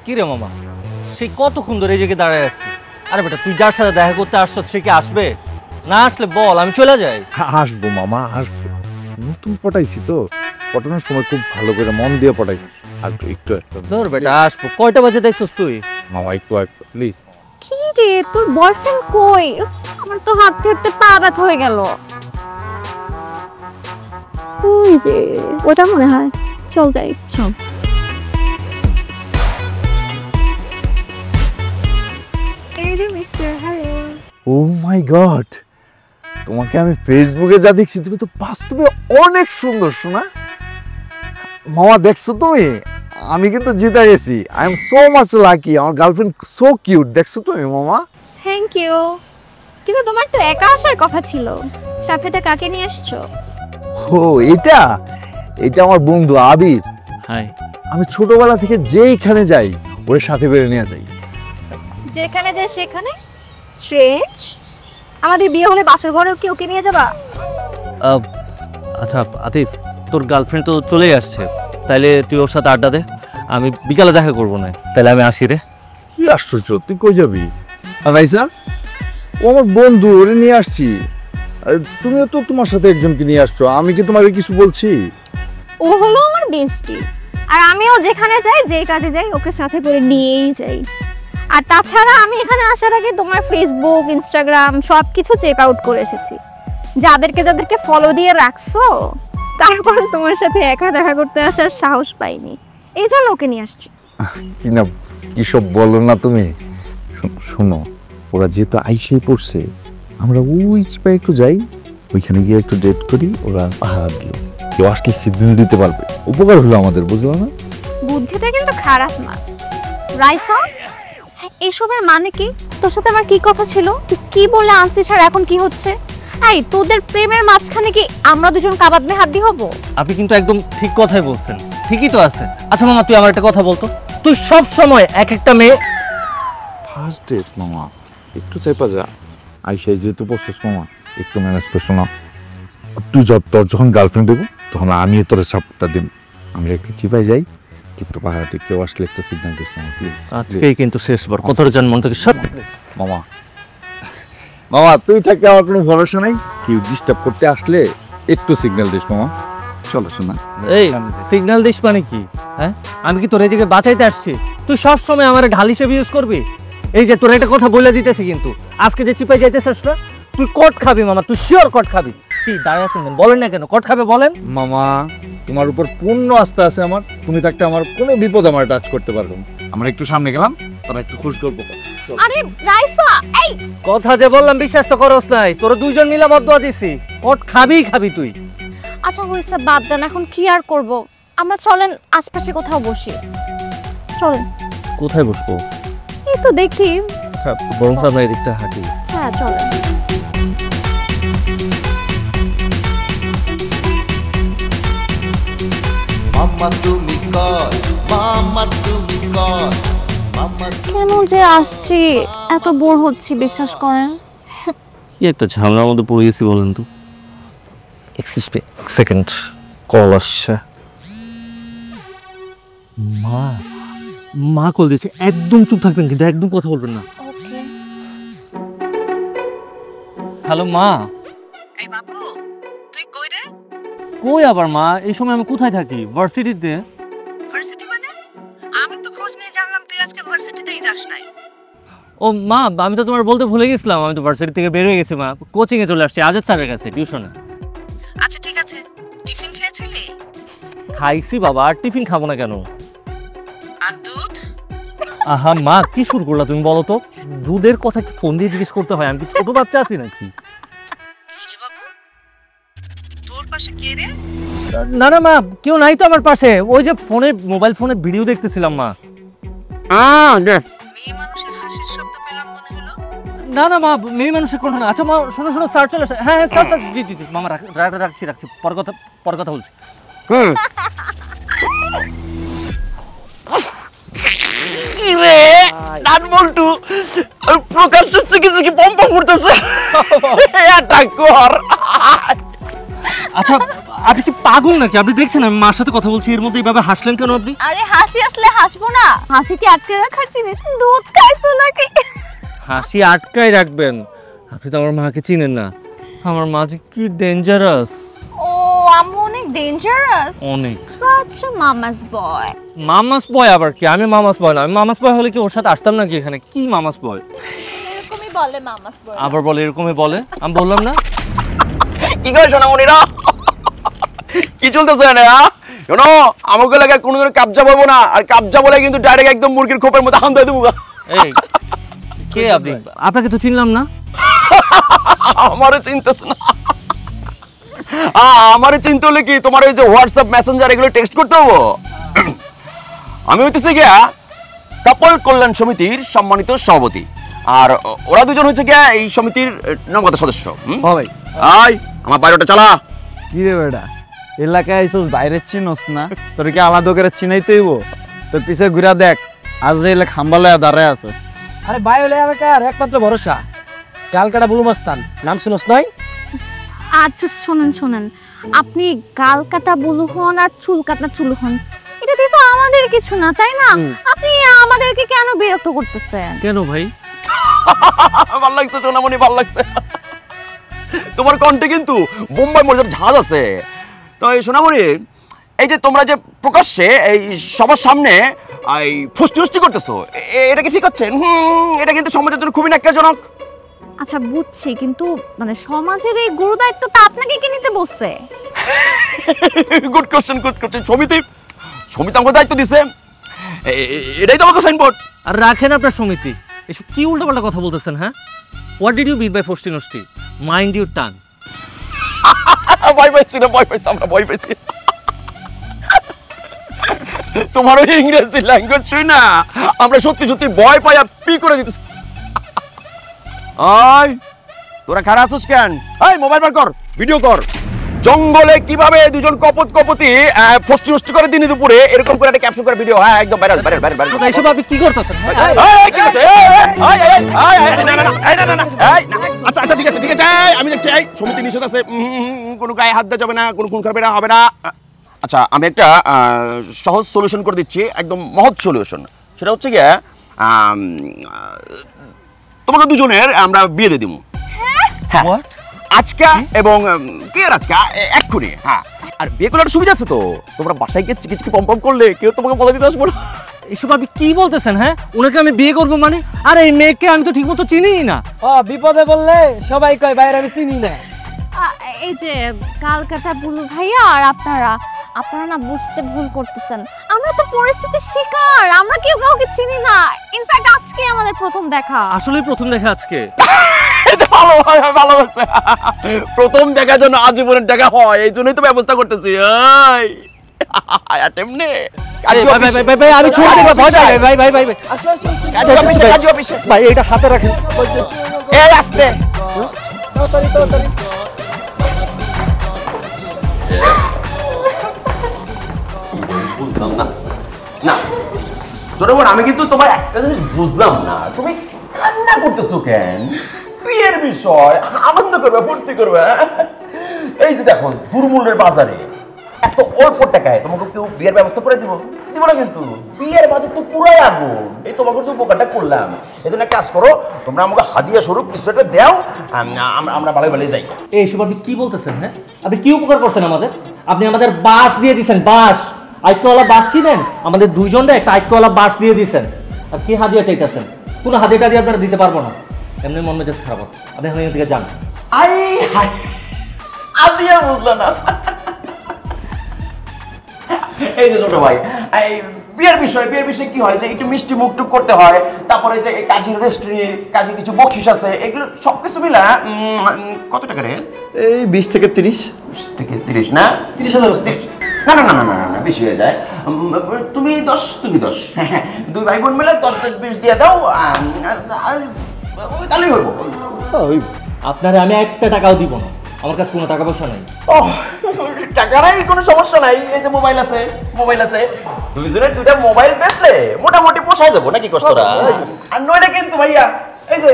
কি রে মামা, সেই কতক্ষণ ধরে এই জায়গায় দাঁড়ায় আছি। আরে বেটা, তুই যার সাথে দেখা করতে আসছ সে কি আসবে? না আসলে বল, আমি চলে যাই। আসবো মামা, আসবো। নতুন পটাইছি তো, পটানোর সময় খুব ভালো করে মন দিয়ে পটাইছি। আসবো একটু ধর বেটা, আসবো। কয়টা বাজে দেখছিস তুই? মামা একটু প্লিজ। কি রে, তোর বয়ফ্রেন্ড কই? আমার তো হাঁটতে হাঁটতে পা ব্যথা হয়ে গেল। ওই যে ওটা মনে হয়। চল যাই, চল। এই যে মিস্টার, হ্যালো। ও মাই গড, তোমাকে আমি ফেসবুকে যা দেখছি তুমি তো বাস্তবে অনেক সুন্দর শোনা। মামা দেখছো তুমি, আমি কিন্তু জিতে গেছি। I am so much lucky, আমার গার্লফ্রেন্ড সো কিউট। দেখছো তুমি মামা? Thank you. কিন্তু তোমার তো একা আসার কথা ছিল, সাথে কাকে নিয়ে আসছো? ও এটা এটা আমার বন্ধু আবির। হাই। আমি ছোটবেলা থেকে যেইখানে যাই ওর সাথে করে নিয়ে যাই। যেখানে যাই সেখানে? স্ট্রেঞ্জ। আমাদের বিয়ে হলে বাসর ঘরেও কি ওকে নিয়ে যাবা? আচ্ছা আতিফ, তোর গার্লফ্রেন্ড তো চলেই আসছে, তাইলে তুই ওর সাথে আড্ডা দে। আমি বিকালে দেখা করবো না, তাহলে আমি আসি রে। কি আশ্চর্য, তুই কই যাবি? রাইসা, ও আমার বন্ধু, ওরে নিয়ে আসছি। তুমিও তো তোমার সাথে একজনকে নিয়ে আসছো, আমি কি তোমাকে কিছু বলছি? ও হলো আমার বেস্টি, আর আমিও যেখানে যাই, যে কাজে যাই, ওকে সাথে করে নিয়েই যাই। আর তাছাড়া আমি এখানে আসার আগে তোমার ফেসবুক, ইনস্টাগ্রাম সব কিছু চেক আউট করে এসেছি। যাদেরকে ফলো দিয়ে রাখছো, তারপরে তোমার সাথে একা দেখা করতে আসার সাহস পাইনি, এই জন্য ওকে নিয়ে আসছি। কি না কি সব বলো না তুমি। শোনো, ওরা যেহেতু আইসেই পড়ছে, আমরা ওই স্পাই একটু যাই, ওইখানে গিয়ে একটু ডেট করি। ওরা পাহারা দিল, কেউ আসলে সিগন্যাল দিতে পারবে, উপকার হলো আমাদের, বুঝলো না? বুদ্ধিটা কিন্তু খারাপ না। রাইসা, এসবের মানে কি? তোর সাথে আমার কি কথা ছিল? তুই কি বলে আনছিস আর এখন কি হচ্ছে? এই তোদের প্রেমের মাঝখানে কি আমরা দুজন কাবাব মে হাড্ডি হব? আপনি কিন্তু একদম ঠিক কথাই বলছেন, ঠিকই তো আছে। আচ্ছা মামা, তুই আমার একটা কথা বলতো, তুই সব সময় এক একটা মেয়ে। ফার্স্ট ডেট মামা, একটু চাইপা যা। আইসাই যেহেতু বসছিস মামা, একটু ম্যানেজ করছো না। তুই তোর যখন গার্লফ্রেন্ড দেবো তখন আমি তোর সাপোর্টটা দেব। আমি একটু চিপাই যাই, কিন্তু পাহাড়ে কেউ আসলে একটা সিগন্যাল দিস মামা প্লিজ। আজকেই কিন্তু শেষবার, কথাটা জান মন থেকে সব। মামা মামা, তুই থাকতে আমার কোনো ভরসা নাই। কেউ ডিস্টার্ব করতে আসলে একটু সিগন্যাল দিস মামা। চলো শোনা। এই সিগন্যাল দিস মানে কি? হ্যাঁ, আমি কি তোর এই জায়গায় বাঁচাইতে আসছি? তুই সব সময় আমার ঢাল হিসেবে ইউজ করবি? এই যে তোর একটা কথা বলে দিতেছি, কিন্তু আজকে যে চিপাই যাইতেছিস না, তুই কট খাবি মামা, তুই শিওর কট খাবি। কি দাঁড়িয়ে আছেন বলেন না কেন? কট খাবে বলেন। মামা, তোমার উপর পূর্ণ আস্থা আছে আমার। তুমি থাকতে আমার কোনো বিপদ আমার টাচ করতে পারবো না। আমরা একটু সামনে গেলাম, তারা একটু খুশ গল্প কর। আরে রাইসা, এই কথা যে বললাম বিশ্বাস তো করস নাই। তোরা দুইজন মিলে বদয়া দিছি, কট খাবি তুই। আচ্ছা হইছে, বাদ দেন, এখন কি আর করব? আমরা চলেন আশপাশে কোথাও বসি। চলেন। কোথায় বসবো? এই তো দেখি। আচ্ছা বরং আমরা এদিকটা হাঁটি। হ্যাঁ চলেন। মাম্মা তুমি কল, মাম্মা তুমি কল, মাম্মা। কেন যে আসছি, এত বোর হচ্ছি, বিশ্বাস করেন। কি একটা ঝামেলার মধ্যে পড়ে গেছি বলেন তো। এক্সকিউজ মি, এক সেকেন্ড, কল আসছে। মা কল দিয়েছে। একদম চুপ থাকবেন কিন্তু, একদম কথা বলবেন না। ওকে। হ্যালো মা। এই বাবু, তুই কই রে? কই আবার মা, এই সময় আমি কোথায় থাকি? ভার্সিটিতে। ভার্সিটি মানে? আমি তো খোঁজ নিয়ে জানলাম তুই আজকে ভার্সিটিতেই যাস নাই। ও মা, আমি তো তোমার বলতে ভুলে গেছিলাম, আমি তো ভার্সিটি থেকে বের হয়ে গেছি মা, কোচিং এ চলে আসছি আজাদ স্যারের কাছে টিউশনে। আচ্ছা ঠিক আছে, টিফিন খেয়েছিলি? খাইছি বাবা, আর টিফিন খাবো না কেন? আর দুধ? আহা মা, কি শুরু করলা তুমি বলো তো? দুধের কথা কি ফোন দিয়ে জিজ্ঞেস করতে হয়? আমি কি ছোট বাচ্চা আছি নাকি? কি রে বাবু, তোর পাশে কে রে? না না মা, কেউ নাই তো আমার পাশে। ওই যে মোবাইল ফোনে ভিডিও দেখতেছিলাম মা। মেয়ে মানুষের হাসির শব্দ পেলাম মনে হলো। না না মা, মেয়ে মানুষের কণ্ঠ না। আচ্ছা মা শোনো স্যার চলে আসে। হ্যাঁ স্যার জি মামা, রাখছি পর কথা বলছি। কি রে নাট বল্টু, প্রকাশ্য চিকি পম্পা করতেছে। এটা কর। আচ্ছা আপনি কি পাগল নাকি? আপনি দেখছেন আমি মার সাথে কথা বলছি, এর মধ্যে এইভাবে হাসলেন কেন আপনি? আরে হাসি আসলে হাসবো না? হাসি কি আটকে রাখার জিনিস? দুধ খাইছো নাকি? হাসি আটকাই রাখবেন? আপনি তো আমার মাকে চিনেন না। আমার মা যে কি ডেঞ্জারাস। ও আম্মু অনেক ডেঞ্জারাস। অনেক। such a mama's boy. মামাস বয় আবার কি? আমি মামাস বয় না। আমি মামাস বয় হলে কি ওর সাথে আসতাম নাকি এখানে? কি মামাস বয়? এরকমই বলে মামাস boy। আবার বলে এরকমই বলে? আমি বললাম না? কি করে সোনামণিরা, কি চলতেছে না? শোনো, আমাকে লাগে কোনো কাবজা বলবো না, আর কাবজা বলে কিন্তু ডাইরেক্ট একদম মুরগির খোপের মতো হাম দিয়ে দেবো। এই কে আপনি? আপনাকে তো চিনলাম না। আমারে চিনতেছ না? আমারে চিনতে হলে কি তোমার ওই যে হোয়াটসঅ্যাপ মেসেঞ্জার এগুলো টেক্সট করতে হবো? আমি হইতেছি গিয়া কাপল কল্যাণ সমিতির সম্মানিত সভাপতি, আর ওরা দুজন হচ্ছে গিয়া এই সমিতির নবাগত সদস্য। ভাই আয় আমার বাইরেটা চালা। কি রে বেটা, এলাকায় আইসোস বাইরে চিনস না? তোর কি আলাদা করে চিনাইতে হইব? তোর পিছে ঘুরা দেখ, আজ এলে খাম্বালয়া দাঁড়ায় আছে। আরে ভাই হলে এলাকার একমাত্র ভরসা গালকাটা বুলু মাস্তান, নাম শুনস নাই? আচ্ছা শুনেন, আপনি গাল কাটা বুলু হন আর চুল কাটা চুল হন, এটা তো আমাদের কিছু না, তাই না? আপনি আমাদেরকে কেন বিরক্ত করতেছেন? কেন ভাই? ভাল লাগছে সোনামণি, ভাল লাগছে। তোমার কণ্ঠে কিন্তু বোম্বাই মরিচার ঝাঁজ আছে। তো এই সোনামণি, এই যে তোমরা যে প্রকাশ্যে এই সবার সামনে এই ফুষ্টি করতেছো, এটা কি ঠিক হচ্ছে? এটা কিন্তু সমাজের জন্য খুবই ন্যাক্কারজনক। আচ্ছা বুঝছি, কিন্তু মানে সমাজের এই গুরু দায়িত্বটা আপনাকে কে নিতে বলছে? Good question. সমিতি আমাকে দায়িত্ব দিছে, এটাই তো আমাকে সাইনবোর্ড। আর রাখেন আপনার সমিতি, এসব কি উল্টাপাল্টা কথা বলতেছেন? হ্যাঁ, what did you mean by ফষ্টি নষ্টি? Mind your tongue. ভয় পাইছি না, আমরা ভয় পাইছি। তোমার ওই ইংরেজি ল্যাঙ্গুয়েজ শুই না, আমরা সত্যি ভয় পাই আর পি করে দিতেছি। আয় তোরা খারাপ আছিস কেন? এই মোবাইল বার কর, ভিডিও কর। জঙ্গলে কিভাবে দুজন কপতি ফষ্টি নষ্টি করে দিনে দুপুরে এরকম করে একটা ক্যাপশন করে ভিডিও। হ্যাঁ একদম ভাইরাল। এইসব আপনি কি করতেছেন? আচ্ছা ঠিক আছে আমি দেখছি। এই সমিতি নিষেধ আছে, কোনো গায়ে হাত দেওয়া যাবে না, কোনো খুন খারাপ হবে না। আচ্ছা আমি একটা সহজ সলিউশন করে দিচ্ছি, একদম মহৎ সলিউশন। সেটা হচ্ছে গিয়ে তোমাকে দুজনের আমরা বিয়ে দিয়ে দিব। হ্যাঁ আজকা এবং কে আজকা এক্ষুনি। হ্যাঁ আর বিয়ে করার সুবিধা আছে তো, তোমরা বাসায় গিয়ে চিকি পম করলে কেউ তোমাকে বলে দিতে আসবো না। এসব আপনি কি বলতেছেন? হ্যাঁ, ওনাকে আমি বিয়ে করবো মানে? আর এই মেয়েকে আমি তো ঠিক মতো চিনিই না। বিপদে বললে সবাই কয় বাইরে আমি চিনি না। এই যে গাল কাটা বুলু ভাইয়া আর আপনারা না বুঝতে ভুল করতেছেন। আমরা তো পরিস্থিতির শিকার, আমরা কেউ কাউকে চিনি না। ইনফ্যাক্ট আজকে আমাদের প্রথম দেখা। আসলে প্রথম দেখা আজকে। ভালো আছে। প্রথম দেখার জন্য আজীবনের দেখা হয়, এই জন্যই তো ব্যবস্থা করতেছি। আমি ছোট থেকে ভয় পাই ভাই। ভাই এটা হাতে রাখেন। এই আসতে বুঝলাম না ছোট বোন, আমি কিন্তু তোমার একটা জিনিস বুঝলাম না, তুমি কান্না করতেছো কেন? বিয়ের বিষয়, আনন্দ করবে, ফুর্তি করবে। এই যে দেখো দুর্মূল্যের বাজারে এত অল্প টাকায় তোমাকে কেউ বিয়ের ব্যবস্থা করে দিব না, কিন্তু বিয়ের বাজার তো পুরাই আগুন। এই তোমাকে যে উপকারটা করলাম, এই জন্য কাজ করো, তোমরা আমাকে হাদিয়া স্বরূপ কিছু একটা দাও, আমরা ভালো যাই। এইসব আপনি কি বলতেছেন? হ্যাঁ, আপনি কি উপকার করছেন আমাদের? আপনি আমাদের বাস দিয়ে দিচ্ছেন, বাস, আইকওয়ালা বাস ছিলেন, আমাদের দুইজনটা একটা আইকওয়ালা বাস দিয়ে দিচ্ছেন। আর কি হাদিয়া চাইতেছেন? কোনো হাদিয়াটা দিয়ে আপনারা দিতে পারবো না, এমনি মন মেজাজ খারাপ আছে। আপনি এখান থেকে যান। হাদিয়া বুঝলো না। এই যে ছোট ভাই, এই বিয়ের বিষয় কি হয় যে একটু মিষ্টি মুখ টুক করতে হয়, তারপরে যে কাজের রেস্টুরি, কাজে কিছু বকশিস আছে, এগুলো সবকিছু মিলা কত টাকা রে? এই 20 থেকে 30। 20 থেকে 30 না? 30,000। না বেশি হয়ে যায়। তুমি 10 দুই ভাই বোন মিলে 10-20 দিয়ে দাও, তাহলেই হইব। আপনারে আমি একটা টাকাও দিব না, আমার কাছে কোনো টাকা পয়সা নাই। টাকা নাই, কোনো সমস্যা নাই। এই যে মোবাইল আছে, দুইজনের দুইটা মোবাইল বেচলে মোটামুটি পোষায় যাবো নাকি কষ্টটা? আর নইলে কিন্তু ভাইয়া এই যে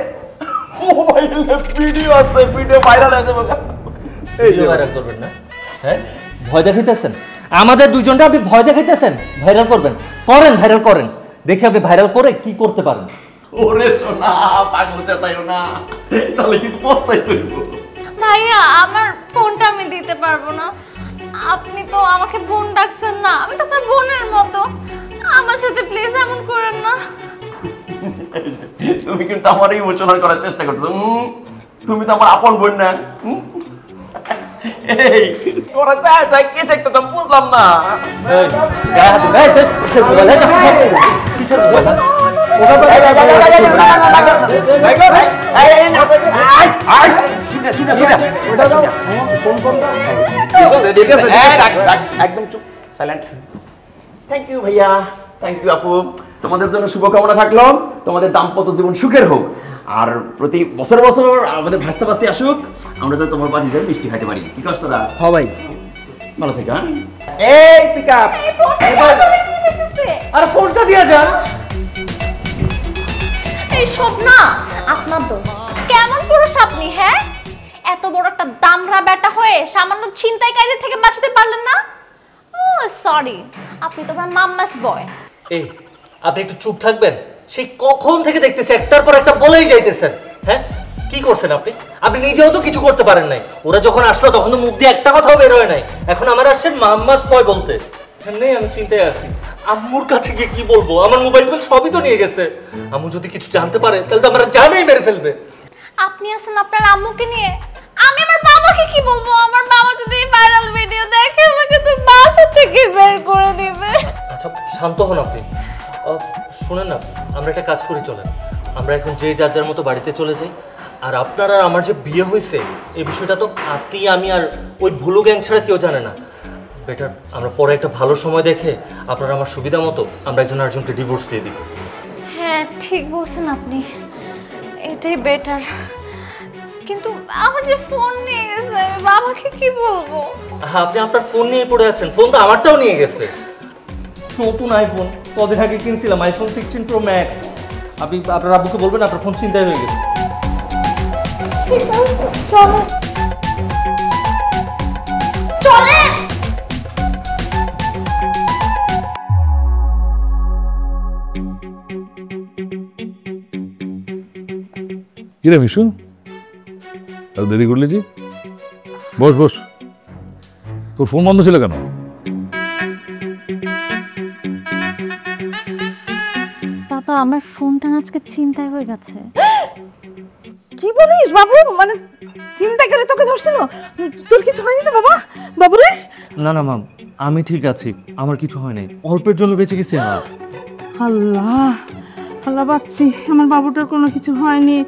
মোবাইলে ভিডিও আছে, ভিডিও ভাইরাল হয়ে যাবে। ভিডিও ভাইরাল করবেন না? হ্যাঁ ভয় দেখাইতেছেন আমাদের দুইজনটা, আপনি ভয় দেখাইতেছেন। ভাইরাল করবেন, করেন, ভাইরাল করেন, দেখি আপনি ভাইরাল করে কি করতে পারেন। ওরে সোনা পাগল চেতাইও না, তাহলে কিন্তু পস্তাই তৈব। ভাইয়া আমার ফোনটা আমি দিতে পারবো না। আপনি তো আমাকে বোন ডাকছেন না, আমি তো আপনার বোনের মতো। আমার সাথে প্লিজ এমন করেন না। তুমি কিন্তু আমার ইমোশনাল করার চেষ্টা করছো। তুমি তো আমার আপন বোন না। এই তোরা চাই চাই কি দেখতে তো বুঝলাম না। একদম চুপ, সাইলেন্ট। থ্যাংক ইউ ভাইয়া, থ্যাংক ইউ আপু। তোমাদের জন্য শুভকামনা থাকলো, তোমাদের দাম্পত্য জীবন সুখের হোক, আর প্রতি বছর বছর আমাদের ভাস্তা ভাস্তি আসুক, আমরা তো তোমার বাড়িতে মিষ্টি খাইতে পারি। কি কষ্ট তোরা? হ্যাঁ ভাই, ভালো থেকে। এই পিক আপ, আর ফোনটা দিয়ে যান। এই সব না আপনার দোষ। কেমন পুরুষ আপনি? হ্যাঁ, এত বড় একটা দামড়া বেটা হয়ে সামান্য ছিনতাইকারীদের থেকে বাঁচাতে পারলেন না? ও সরি, আপনি তো আমার মাম্মাস বয়। এই আপনি একটু চুপ থাকবেন? সেই কখন থেকে দেখতেছি একটার পর একটা বলেই যাইতেছেন। হ্যাঁ কি করছেন আপনি? আপনি নিজেও তো কিছু করতে পারেন নাই। ওরা যখন আসলো তখন তো মুখ দিয়ে একটা কথাও বের হয় নাই। এখন আমার আসছেন মাম্মাস বয় বলতে। নেই, আমি চিন্তায় আছি। আম্মুর কাছে গিয়ে কি বলবো? আমার মোবাইল ফোন সবই তো নিয়ে গেছে। আম্মু যদি কিছু জানতে পারে তাহলে তো আমার জানাই মেরে ফেলবে। আপনি আছেন আপনার আম্মুকে নিয়ে, আমি আমার বাবাকে কি বলবো? আমার বাবা যদি এই ভাইরাল ভিডিও দেখে আমাকে তো বাসা থেকে বের করে দিবে। আচ্ছা শান্ত হন আপনি। শুনেন না, আমরা একটা কাজ করি, চলেন আমরা এখন যে যার যার মতো বাড়িতে চলে যাই। আর আপনার আর আমার যে বিয়ে হয়েছে এই বিষয়টা তো আপনি, আমি আর ওই ভুলু গ্যাং ছাড়া কেউ জানে না। বেটার আমরা পরে একটা ভালো সময় দেখে আপনার আমার সুবিধা মতো আমরা একজন আরেকজনকে ডিভোর্স দিয়ে দিব। হ্যাঁ ঠিক বলছেন আপনি, এটাই বেটার। কিন্তু আমার যে ফোন নিয়ে গেছে, আমি বাবাকে কি বলবো? হ্যাঁ আপনি আপনার ফোন নিয়ে পড়ে আছেন, ফোন তো আমারটাও নিয়ে গেছে। নতুন আইফোন কদিন আগে কিনছিলাম, আইফোন 16 প্রো ম্যাক্স। আপনি আপনার আব্বুকে বলবেন আপনার ফোন ছিনতাই হয়ে গেছে। ঠিক আছে চলো চলে। কি রে মিশু, এত দেরি করলি যে? বস বস, তোর ফোন বন্ধ ছিল কেন? বাবা আমার ফোনটা আজকে ছিনতাই হয়ে গেছে। কি বলিস বাবু? মানে চিন্তা করে তোকে ধরছিল? তোর কিছু হয়নি তো বাবা? বাবু রে, না না মাম, আমি ঠিক আছি, আমার কিছু হয় নাই, অল্পের জন্য বেঁচে গেছি। হ্যাঁ আল্লাহ আল্লাহ বাচ্চি, আমার বাবুটার কোনো কিছু হয়নি।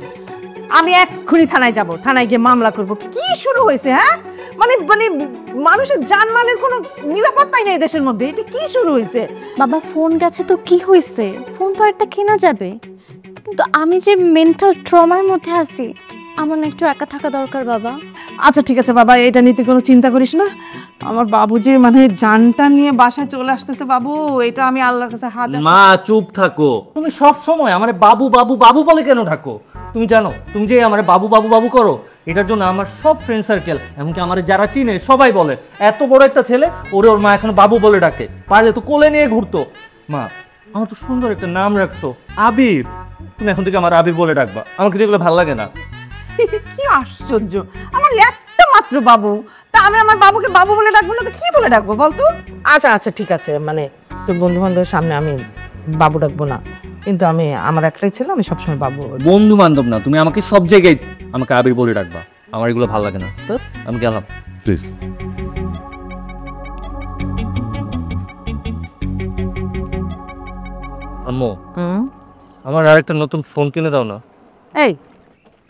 আমি এক্ষুনি থানায় যাব, থানায় গিয়ে মামলা করব। কি শুরু হয়েছে? হ্যাঁ মানে মানে মানুষের জানমালের কোনো নিরাপত্তাই নেই দেশের মধ্যে। এটা কি শুরু হয়েছে? বাবা ফোন গেছে তো কি হয়েছে? ফোন তো একটা কেনা যাবে। কিন্তু আমি যে মেন্টাল ট্রমার মধ্যে আছি, আমার না একটু একা থাকা দরকার বাবা। আচ্ছা ঠিক আছে বাবা, এটা নিয়ে তুই কোনো চিন্তা করিস না। আমার বাবু যে মানে জানটা নিয়ে বাসায় চলে আসতেছে বাবু, এটা আমি আল্লাহর কাছে হাত। মা চুপ থাকো, তুমি সব সময় আমারে বাবু বাবু বাবু বলে কেন ডাকো? তুমি জানো তুমি যে আমারে বাবু বাবু বাবু করো, এটার জন্য আমার সব ফ্রেন্ড সার্কেল এমনকি আমার যারা চিনে সবাই বলে এত বড় একটা ছেলে ওরে ওর মা এখন বাবু বলে ডাকে, পারলে তো কোলে নিয়ে ঘুরতো। মা আমার তো সুন্দর একটা নাম রাখছো আবির, তুমি এখন থেকে আমার আবির বলে ডাকবা, আমার কিন্তু এগুলো ভালো লাগে না। কি আশ্চর্য, আমার একটা মাত্র বাবু, তা আমি আমার বাবুকে বাবু বলে ডাকবো না তো কি বলে ডাকবো বলতো? আচ্ছা আচ্ছা ঠিক আছে, মানে তোর বন্ধু বান্ধবের সামনে আমি বাবু ডাকবো না, কিন্তু আমি আমার একটাই ছেলে, আমি সবসময় বাবু। বন্ধু বান্ধব না, তুমি আমাকে সব জায়গায় আমাকে আবির বলে ডাকবা, আমার এগুলো ভালো লাগে না। তো আমি গেলাম প্লিজ। আম্মু আমার আরেকটা নতুন ফোন কিনে দাও না। এই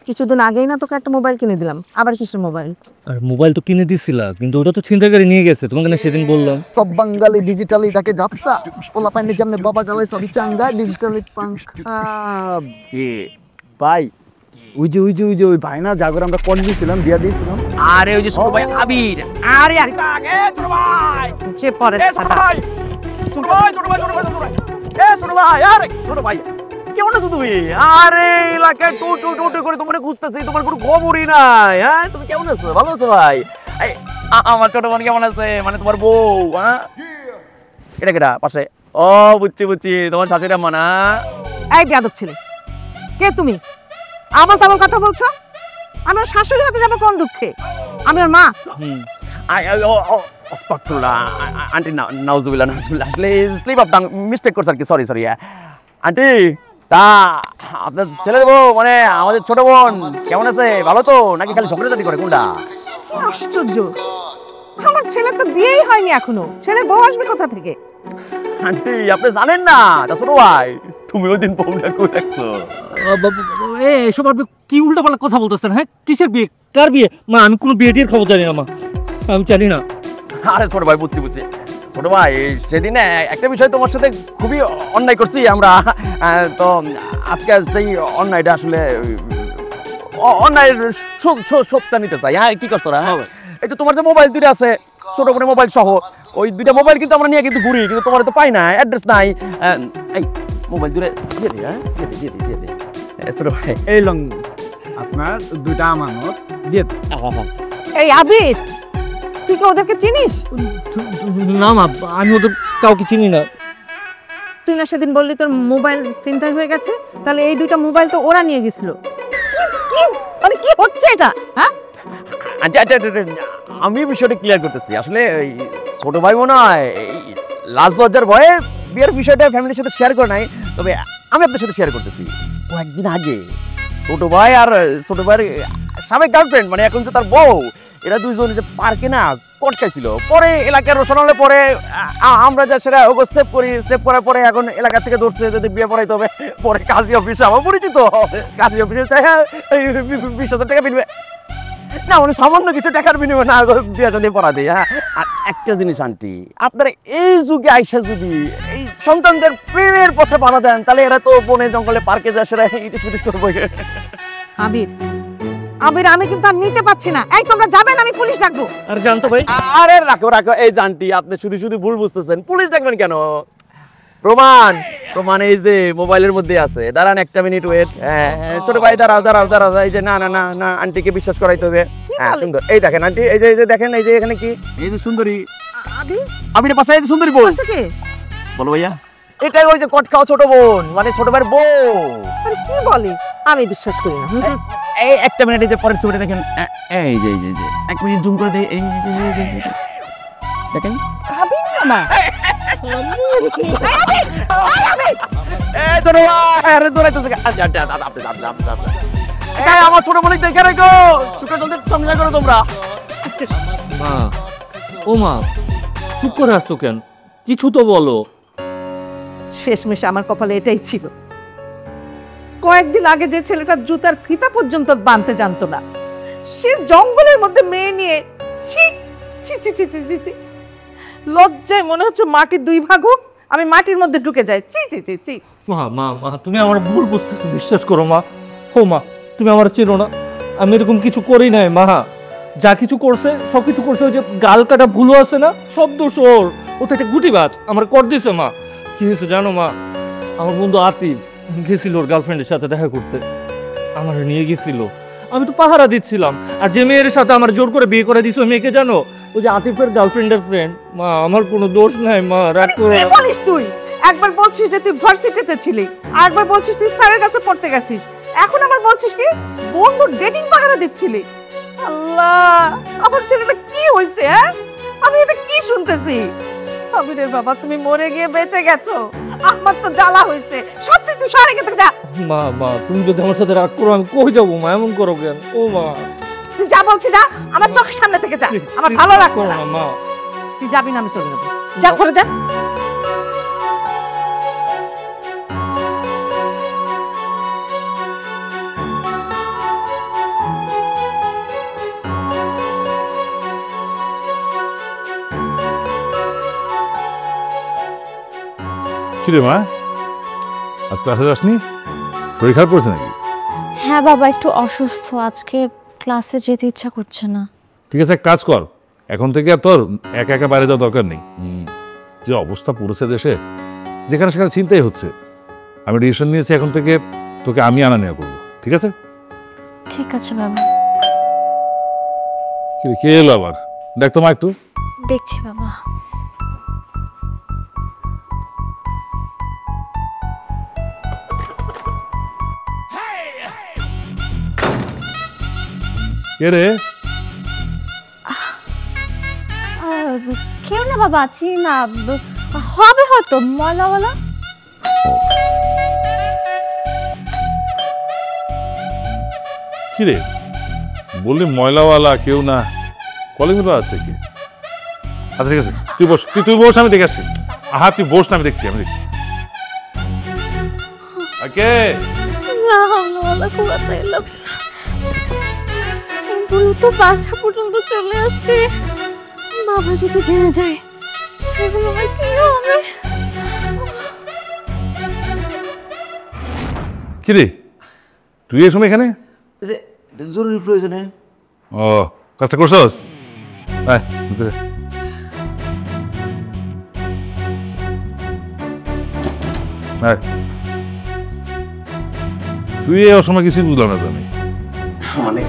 কিছুদিন আগেই না তোকে একটা মোবাইল কিনে দিলাম, আবার কিসের মোবাইল? আর মোবাইল তো কিনে দিছিলা, কিন্তু ওটা তো ছিনতাইকারী নিয়ে গেছে, তোমাকে না সেদিন বললাম। সব বাঙালি ডিজিটালি তাকে যাচ্ছা ওলা পাইনি যেমন বাবা গালে সবই চাঙ্গা ডিজিটালি পাঙ্খা ভাই ওই ভাই না জাগর আমরা কল দিয়েছিলাম, দিয়া দিয়েছিলাম। আরে ওই যে ছোট ভাই আবির, আরে আরে আগে ছোট ভাই সে পরে ছোট ভাই ছোট ভাই ছোট ভাই ছোট ভাই ছোট ভাই ছোট ভাই, আরে ছোট ভাই কেমন আছো তুমি? আরে এলাকায় টো করে তোমার খুঁজতেছি, তোমার কোনো খবরই নাই। হ্যাঁ তুমি কেমন আছো? ভালো আছো ভাই? আমার ছোট বোন কেমন আছে? মানে তোমার বউ? হ্যাঁ, এটা কেটা পাশে? ও বুঝছি বুঝছি, তোমার শাশুড়ি আম্মা না? এই বেয়াদব ছেলে, কে তুমি? আবল তাবল কথা বলছো? আমি ওর শাশুড়ি হতে যাবো কোন দুঃখে? আমি ওর মা। আস্তাগফিরুল্লাহ আন্টি, নাউজুবিল্লাহ নাউজুবিল্লাহ, আসলে স্লিপ অফ টাং, মিস্টেক করছে আর কি, সরি সরি আন্টি। তা আপনার ছেলে বউ মানে আমাদের ছোট বোন কেমন আছে? ভালো তো নাকি খালি ঝগড়াঝাটি করে? কোনটা? আশ্চর্য, আমার ছেলে তো বিয়েই হয়নি এখনো, ছেলের বউ আসবে কোথা থেকে? আন্টি আপনি জানেন না, তা ছোট ভাই তুমি ওই দিন বউটা কই রাখছো? এসব আপনি কি উল্টাপাল্টা কথা বলতেছেন? হ্যাঁ, কিসের বিয়ে, কার বিয়ে? মা আমি কোনো বিয়ে টিয়ের খবর জানি না মা, আমি জানি না। আরে ছোট ভাই বুঝছি বুঝছি, ছোট ভাই সেদিন একটা বিষয় তোমার সাথে খুবই অন্যায় করছি আমরা, তো আজকে সেই অন্যায়টা আসলে অন্যায়ের শোধটা নিতে চাই। হ্যাঁ কি কষ্ট তোরা? এই তো তোমার যে মোবাইল দুইটা আছে, ছোট বোনের মোবাইল সহ, ওই দুইটা মোবাইল কিন্তু আমরা নিয়ে কিন্তু ঘুরি, কিন্তু তোমার তো পাই না, অ্যাড্রেস নাই। এই মোবাইল দুটো দিয়ে দে, হ্যাঁ দিয়ে দে ছোট ভাই। এই লং আপনার দুইটা আমানত দিয়ে দেন। এই আবির, তুই কি ওদেরকে চিনিস? না মা, আমি ওদের কাউকে চিনি না। তুই না সেদিন বললি তোর মোবাইল ছিনতাই হয়ে গেছে, তাহলে এই দুইটা মোবাইল তো ওরা নিয়ে গেছিল। কি মানে কি হচ্ছে এটা? হ্যাঁ আচ্ছা, আমি বিষয়টা ক্লিয়ার করতেছি। আসলে ছোট ভাই মনে হয় লাজ লজ্জার ভয়ে বিয়ের বিষয়টা ফ্যামিলির সাথে শেয়ার করে নাই, তবে আমি আপনার সাথে শেয়ার করতেছি। কয়েকদিন আগে ছোট ভাই আর ছোট ভাইয়ের সাবেক গার্লফ্রেন্ড, মানে এখন তো তার বউ, এরা দুইজন যে পার্কে না কটকাইছিল। পরে এলাকার রোশনালে পরে আমরা যা সেটা ওকে সেভ করি, সেভ করার পরে এখন এলাকা থেকে ধরছে যদি বিয়ে পড়াইতে হবে। পরে কাজী অফিসে আমার পরিচিত, কাজী অফিসে 20,000 টাকা বিনবে না, মানে সামান্য কিছু টাকার বিনিময়ে না বিয়েটা দিয়ে পড়া দিই। হ্যাঁ, আর একটা জিনিস আন্টি, আপনারা এই যুগে আইসা যদি এই সন্তানদের প্রেমের পথে বাধা দেন, তাহলে এরা তো বনে জঙ্গলে পার্কে যায় সেটা ইটিস পিটিস করবো। আবির, আবির আমি কিন্তু আর নিতে পারছি না। এই তোমরা যাবেন, আমি পুলিশ ডাকবো। আর জানতো ভাই, আরে রাখো রাখো, এই জানটি আপনি শুধু শুধু ভুল বুঝতেছেন। পুলিশ ডাকবেন কেন? প্রমাণ এই যে মোবাইলের মধ্যে আছে। দাঁড়ান একটা মিনিট ওয়েট। ছোট ভাই দাঁড়াও, এই যে না না না না আন্টিকে বিশ্বাস করাইতে হবে। হ্যাঁ সুন্দর, এই দেখেন আন্টি, এই যে দেখেন, এই যে এখানে কি, এই যে সুন্দরী আবির পাশে, এই যে সুন্দরী বোন। বলো ভাইয়া, এটাই ওই যে কট খাওয়া ছোট বোন, মানে ছোট ভাইয়ের বউ। আরে কি বলে, আমি বিশ্বাস করি না। এই একটা মিনিট, এই যে পরের ছবিটা দেখেন, এই যে এক মিনিট জুম করে দেই, এই যে দেখেন না আমার ছোট বোন দেখে রেখো, সামনে করো তোমরা। মা, ও মা, চুপ করে আসছো কেন? কিছু তো বলো। শেষমেশ আমার কপালে এটাই ছিল। কয়েকদিন আগে যে ছেলেটা জুতার ফিতা পর্যন্ত বাঁধতে জানতো না, সে জঙ্গলের মধ্যে মেয়ে নিয়ে ছি ছি ছি ছি ছি ছি, লজ্জায় মনে হচ্ছে মাটির 2 ভাগ হোক, আমি মাটির মধ্যে ঢুকে যাই। ছি ছি ছি ছি। মা মা মা, তুমি আমার ভুল বুঝতেছো, বিশ্বাস করো মা। ও মা, তুমি আমার চেনো না, আমি এরকম কিছু করি নাই মা। যা কিছু করছে সব কিছু করছে ওই যে গাল কাটা ভুলো আছে না, সব দোষ ওর। ও তো একটা গুটিবাজ, আমার কর দিছে মা। কি হয়েছে জানো মা? আমার বন্ধু আতিফ গেছিল ওর গার্লফ্রেন্ডের সাথে দেখা করতে, আমার নিয়ে গেছিল। আমি তো পাহারা দিচ্ছিলাম, আর যে মেয়ের সাথে আমার জোর করে বিয়ে করে দিছে ওই মেয়েকে জানো? ওই যে আতিফের গার্লফ্রেন্ডের ফ্রেন্ড। মা আমার কোনো দোষ নাই মা, রাগ করো না। কি বলিস তুই? একবার বলছিস যে তুই ভার্সিটিতে ছিলি, আরেকবার বলছিস তুই স্যারের কাছে পড়তে গেছিস, এখন আবার বলছিস কি বন্ধু ডেটিং পাহারা দিচ্ছিলি। আল্লাহ, আমার ছেলেটা কি হয়েছে? হ্যাঁ, আমি এটা কি শুনতেছি? আবিরের বাবা, তুমি মরে গিয়ে বেঁচে গেছো, আমার তো জ্বালা হয়েছে। সত্যি তুই শহরে গেতে যা। মা মা, তুমি যদি আমার সাথে রাগ করো আমি কই যাবো মা? এমন করো কেন? ও মা, তুই যা বলছি যা, আমার চোখের সামনে থেকে যা, আমার ভালো লাগছে না। মা তুই যাবি না, আমি চলে যাবো। যা ঘরে যা। কিরে মা, আজ ক্লাসে যাসনি? শরীর খারাপ করেছে নাকি? হ্যাঁ বাবা, একটু অসুস্থ, আজকে ক্লাসে যেতে ইচ্ছা করছে না। ঠিক আছে, এক কাজ কর, এখন থেকে আর তোর একা একা বাইরে যাওয়ার দরকার নেই। যে অবস্থা পড়েছে দেশে, যেখানে সেখানে চিন্তাই হচ্ছে। আমি ডিসিশন নিয়েছি, এখন থেকে তোকে আমি আনা নেওয়া করবো, ঠিক আছে? ঠিক আছে বাবা। কে এলো আবার? দেখ তো মা একটু। দেখছি বাবা। কে রে? কেউ না বাবা, চিনি না। হবে হয়তো ময়লাওয়ালা। কি রে বললি ময়লাওয়ালা কেউ না, কলিং বেল আছে কি? আচ্ছা ঠিক আছে, তুই বস, তুই বস, আমি দেখে আসছি। হ্যাঁ তুই বস না, আমি দেখছি। কে? বলো তো বাসা পর্যন্ত চলে আসছে, বাবা যদি জেনে যায় এগুলো আমার কি হবে? কি রে তুই এই সময় এখানে? জরুরি প্রয়োজনে। ও কাজটা করছস? হ্যাঁ তুই এই সময় কিছুই বুঝলাম না। তুমি মানে